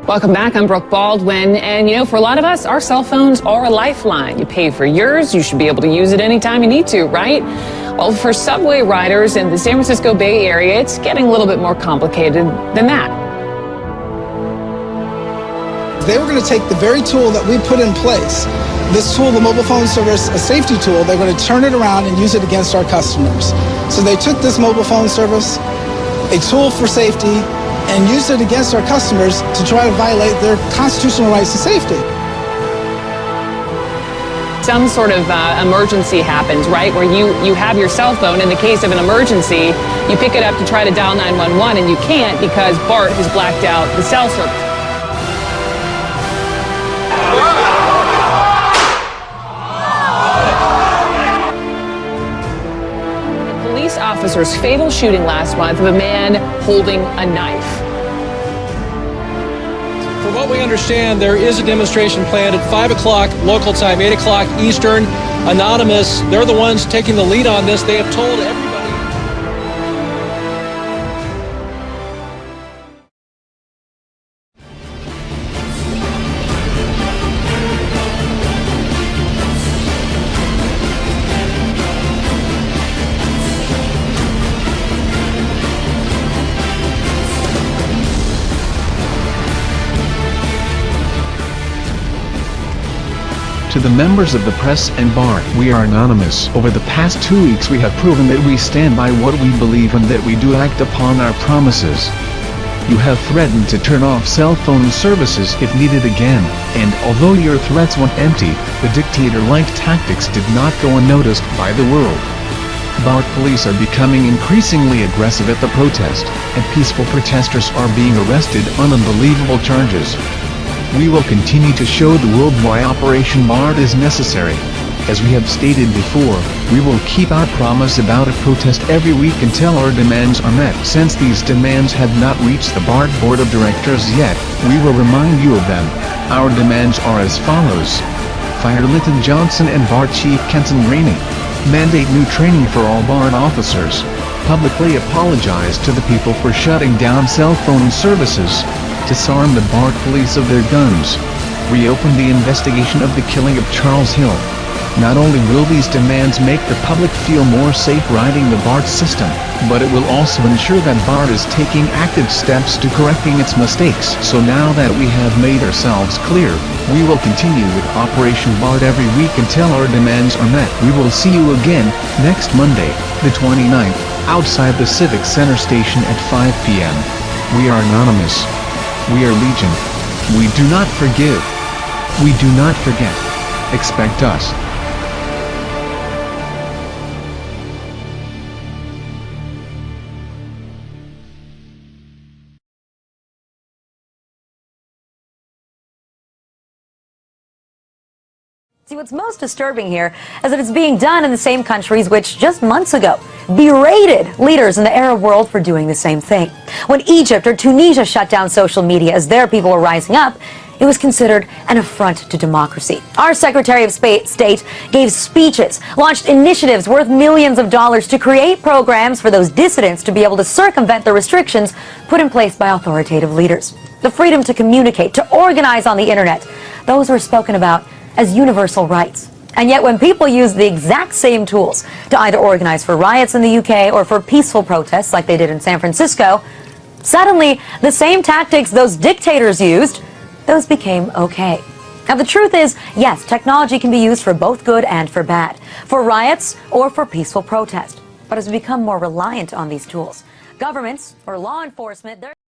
Welcome back. I'm Brooke Baldwin. And, you know, for a lot of us, our cell phones are a lifeline. You pay for yours. You should be able to use it anytime you need to, right? Well, for subway riders in the San Francisco Bay Area, it's getting a little bit more complicated than that. They were going to take the very tool that we put in place, this tool, the mobile phone service, a safety tool, they're going to turn it around and use it against our customers. So they took this mobile phone service, a tool for safety, and used it against our customers to try to violate their constitutional rights to safety. Some sort of emergency happens, right, where you have your cell phone. In the case of an emergency, you pick it up to try to dial 911, and you can't because BART has blacked out the cell service. Police officers' fatal shooting last month of a man holding a knife. From what we understand, there is a demonstration planned at 5 o'clock local time, 8 o'clock Eastern. Anonymous, they're the ones taking the lead on this. They have told everybody. To the members of the press and BART, we are anonymous. Over the past 2 weeks we have proven that we stand by what we believe and that we do act upon our promises. You have threatened to turn off cell phone services if needed again, and although your threats went empty, the dictator-like tactics did not go unnoticed by the world. BART police are becoming increasingly aggressive at the protest, and peaceful protesters are being arrested on unbelievable charges. We will continue to show the world why Operation BART is necessary. As we have stated before, we will keep our promise about a protest every week until our demands are met. Since these demands have not reached the BART Board of Directors yet, we will remind you of them. Our demands are as follows. Fire Linton Johnson and BART Chief Kenton Rainey. Mandate new training for all BART officers. Publicly apologize to the people for shutting down cell phone services. Disarm the BART police of their guns. Reopen the investigation of the killing of Charles Hill. Not only will these demands make the public feel more safe riding the BART system, but it will also ensure that BART is taking active steps to correcting its mistakes. So now that we have made ourselves clear, we will continue with Operation BART every week until our demands are met. We will see you again next Monday, the 29th, outside the Civic Center station at 5 p.m. We are anonymous. We are Legion. We do not forgive. We do not forget. Expect us. See, what's most disturbing here is that it's being done in the same countries which just months ago berated leaders in the Arab world for doing the same thing. When Egypt or Tunisia shut down social media as their people were rising up, it was considered an affront to democracy. Our Secretary of State gave speeches, launched initiatives worth millions of dollars to create programs for those dissidents to be able to circumvent the restrictions put in place by authoritative leaders. The freedom to communicate, to organize on the internet, those were spoken about as universal rights. And yet when people use the exact same tools to either organize for riots in the UK or for peaceful protests like they did in San Francisco, suddenly the same tactics those dictators used, those became okay. Now the truth is, yes, technology can be used for both good and for bad, for riots or for peaceful protest. But as we become more reliant on these tools, governments or law enforcement, they're